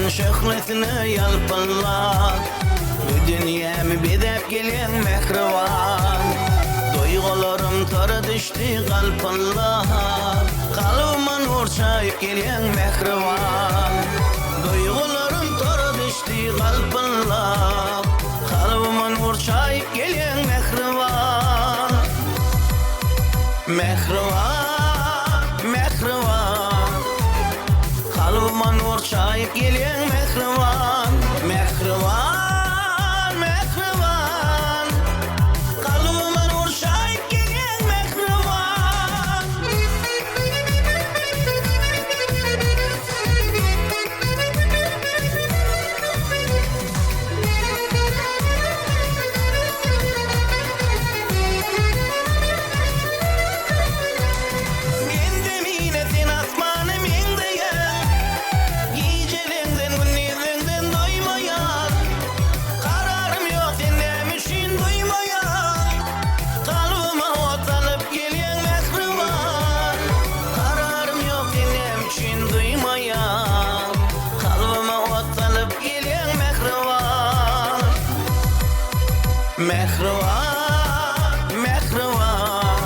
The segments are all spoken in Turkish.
şöhretine yalpınlar. Bu dünyamı bedep gelen mehriban. Duygularım tara düştü kalpınlar. Kalbıma nur çayıp gelen mehriban. Duygularım tara düştü kalpınlar. Kalbıma nur çayıp gelen mehriban. Mehriban, mehriban. Kalbıma nur çayıp gelen mehriban. Mehriban, mehriban. Kalbıma nur çayıp gelen mehriban. Mende minetin asmanım yendeyen. Giycelenden günnizenden doymayan. Kararım yok senden için duymayan. Kalbıma ot alıp gelen mehriban. Kararım yok senden için duymayan. Kalbıma ot alıp gelen mehriban. Mehriban, mehriban.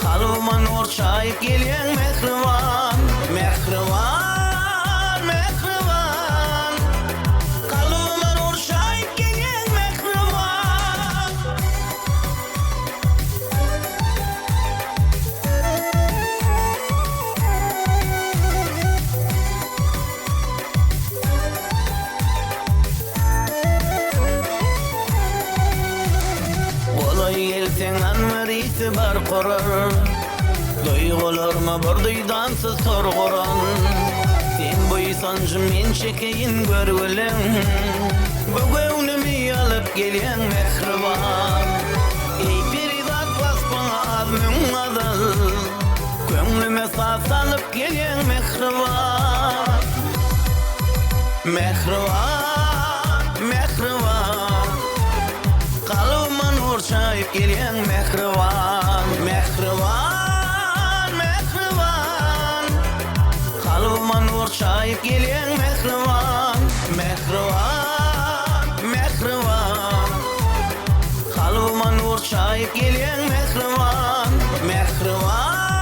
Kalbıma nur çayıp gelen mehriban. Mehriban, mehriban. Kalbıma nur çayıp gelen mehriban. Kolay gelsen anmar itibar kurar. Duygularıma bir duydansız sorguran. Sen buysancı men çekeyin görgülüm. Bu gönlümü alıp gelen mehriban. Ey peridat basbana azmın adal. Gönlüme saz alıp gelen mehriban. Mehriban, mehriban. Kalbıma nur çayıp gelen mehriban. Mehriban, mehriban. Kalbıma nur çayıp gelen mehriban. Mehriban, mehriban. Kalbıma nur çayıp gelen mehriban. Mehriban.